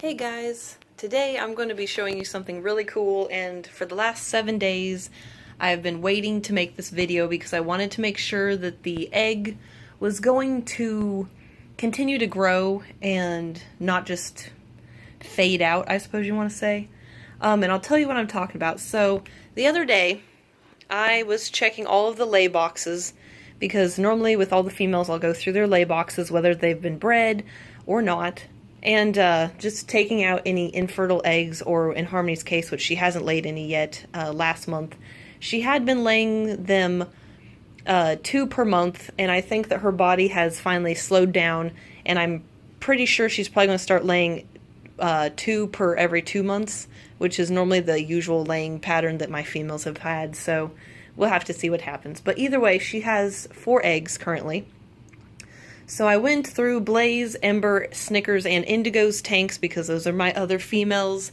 Hey guys, today I'm going to be showing you something really cool, and for the last 7 days I've been waiting to make this video because I wanted to make sure that the egg was going to continue to grow and not just fade out, I suppose you want to say. And I'll tell you what I'm talking about. So the other day I was checking all of the lay boxes because normally with all the females I'll go through their lay boxes whether they've been bred or not, and just taking out any infertile eggs, or in Harmony's case, which she hasn't laid any yet, last month. She had been laying them 2 per month, and I think that her body has finally slowed down, and I'm pretty sure she's probably going to start laying 2 per every 2 months, which is normally the usual laying pattern that my females have had, so we'll have to see what happens. But either way, she has 4 eggs currently. So I went through Blaze, Ember, Snickers, and Indigo's tanks because those are my other females.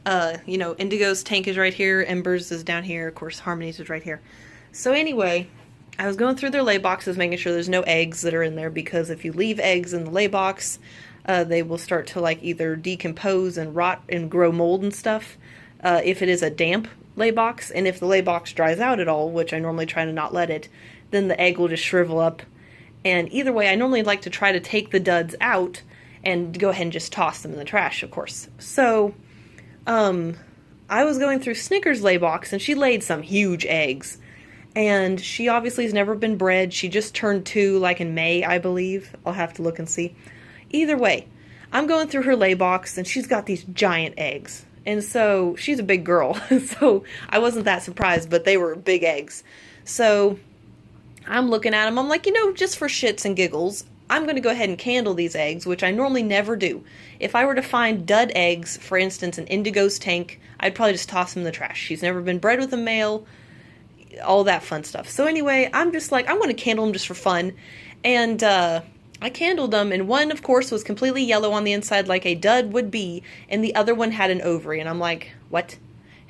Indigo's tank is right here, Ember's is down here, of course Harmony's is right here. So anyway, I was going through their lay boxes, making sure there's no eggs that are in there, because if you leave eggs in the lay box, they will start to either decompose and rot and grow mold and stuff, if it is a damp lay box. And if the lay box dries out at all, which I normally try to not let it, then the egg will just shrivel up. And either way, I normally like to try to take the duds out and go ahead and just toss them in the trash, of course. So, I was going through Snickers' lay box, and she laid some huge eggs. And she obviously has never been bred. She just turned 2, in May, I believe. I'll have to look and see. Either way, I'm going through her lay box, and she's got these giant eggs. And so, she's a big girl, so I wasn't that surprised, but they were big eggs. So I'm looking at them, I'm like, just for shits and giggles, I'm going to go ahead and candle these eggs, which I normally never do. If I were to find dud eggs, for instance, in Indigo's tank, I'd probably just toss them in the trash. She's never been bred with a male, all that fun stuff. So anyway, I'm just like, I'm going to candle them just for fun. And I candled them, and one, of course, was completely yellow on the inside like a dud would be, and the other one had an ovary. And I'm like, what?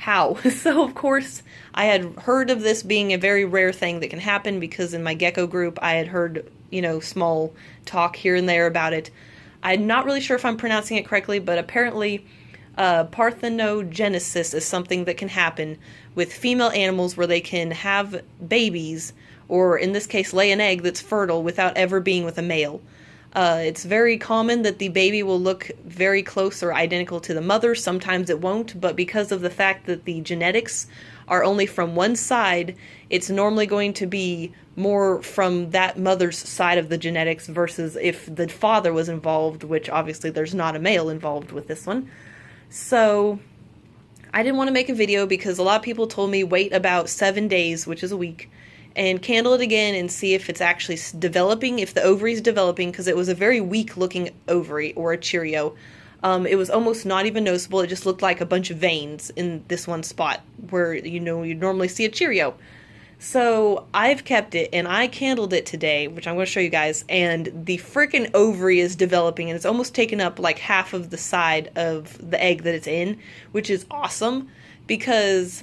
How? So, of course, I had heard of this being a very rare thing that can happen, because in my gecko group I had heard, small talk here and there about it. I'm not really sure if I'm pronouncing it correctly, but apparently Parthenogenisis is something that can happen with female animals where they can have babies, or in this case lay an egg that's fertile, without ever being with a male. It's very common that the baby will look very close or identical to the mother. Sometimes it won't, but because of the fact that the genetics are only from one side, it's normally going to be more from that mother's side of the genetics versus if the father was involved, which obviously there's not a male involved with this one. So I didn't want to make a video because a lot of people told me wait about 7 days, which is a week, and candle it again and see if it's actually developing, if the ovary is developing, because it was a very weak looking ovary, or a Cheerio. It was almost not even noticeable. It just looked like a bunch of veins in this one spot where you normally see a Cheerio. So I've kept it, and I candled it today, which I'm going to show you guys, and the freaking ovary is developing, and it's almost taken up half of the side of the egg that it's in, which is awesome, because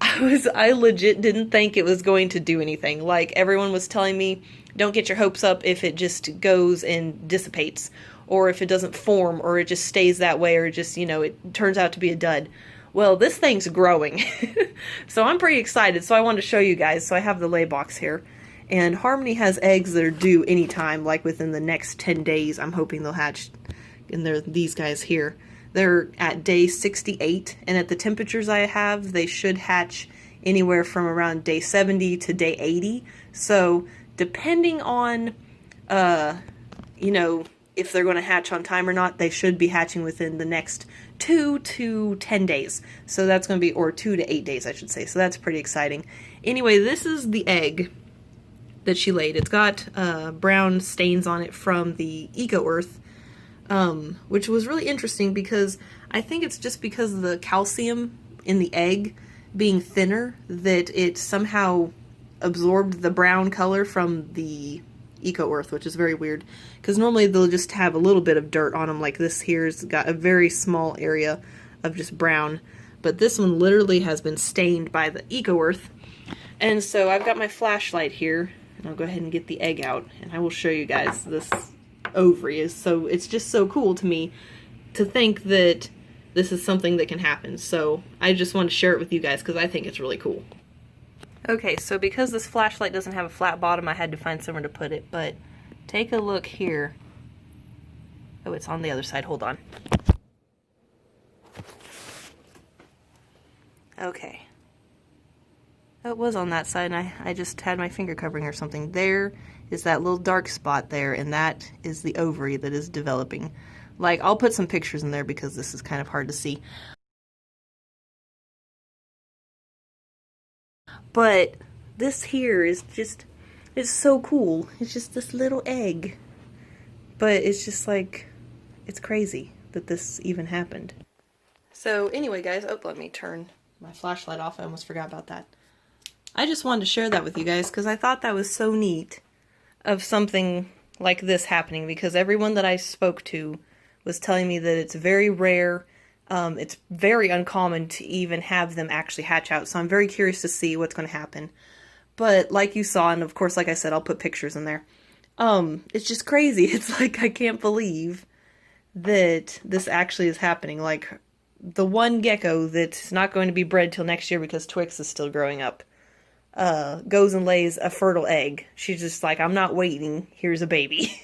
I legit didn't think it was going to do anything. Everyone was telling me, don't get your hopes up if it just goes and dissipates, or if it doesn't form, or it just stays that way, or just, it turns out to be a dud. Well, this thing's growing. So I'm pretty excited, so I wanted to show you guys. So I have the lay box here, and Harmony has eggs that are due anytime, within the next 10 days. I'm hoping they'll hatch, and they're these guys here. They're at day 68, and at the temperatures I have, they should hatch anywhere from around day 70 to day 80. So, depending on, if they're going to hatch on time or not, they should be hatching within the next 2 to 10 days. So that's going to be, or 2 to 8 days, I should say. So that's pretty exciting. Anyway, this is the egg that she laid. It's got brown stains on it from the Eco Earth. Which was really interesting because I think it's just because of the calcium in the egg being thinner that it somehow absorbed the brown color from the Eco Earth, which is very weird, because normally they'll just have a little bit of dirt on them. Like this here's got a very small area of just brown, but this one literally has been stained by the Eco Earth. And so I've got my flashlight here, and I'll go ahead and get the egg out, and I will show you guys this ovary. It's just so cool to me to think that this is something that can happen. So I just want to share it with you guys because I think it's really cool. Okay, so because this flashlight doesn't have a flat bottom, I had to find somewhere to put it, but take a look here. Oh, it's on the other side. Hold on. Okay. Oh, it was on that side, and I just had my finger covering or something. There is that little dark spot there, and that is the ovary that is developing. Like, I'll put some pictures in there because this is kind of hard to see. But this here is just, it's so cool. It's just this little egg. But it's just like, it's crazy that this even happened. So anyway, guys, oh, let me turn my flashlight off. I almost forgot about that. I just wanted to share that with you guys because I thought that was so neat of something like this happening, because everyone that I spoke to was telling me that it's very rare. It's very uncommon to even have them actually hatch out, so I'm very curious to see what's going to happen. But like you saw, and of course, like I said, I'll put pictures in there. It's just crazy. It's like, I can't believe that this actually is happening. Like, the one gecko that's not going to be bred till next year because Twix is still growing up, goes and lays a fertile egg. She's just like, I'm not waiting, here's a baby.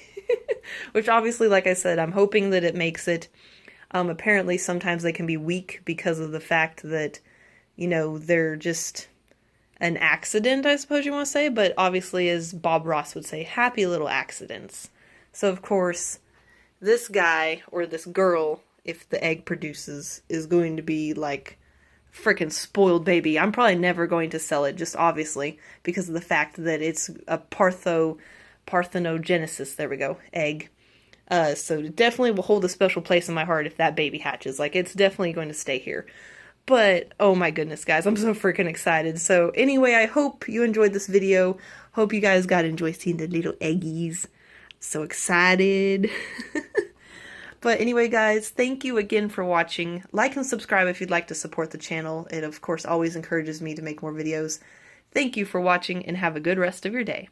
Which obviously, like I said, I'm hoping that it makes it. Apparently sometimes they can be weak because of the fact that, you know, they're just an accident, I suppose you want to say, but obviously, as Bob Ross would say, happy little accidents. So of course, this guy, or this girl, if the egg produces, is going to be like freaking spoiled baby. I'm probably never going to sell it, just obviously because of the fact that it's a Parthenogenisis, there we go, egg. So it definitely will hold a special place in my heart if that baby hatches. Like, it's definitely going to stay here. But, oh my goodness, guys, I'm so freaking excited. So anyway, I hope you enjoyed this video. Hope you guys got to enjoy seeing the little eggies. So excited. But anyway, guys, thank you again for watching. Like and subscribe if you'd like to support the channel. It, of course, always encourages me to make more videos. Thank you for watching, and have a good rest of your day.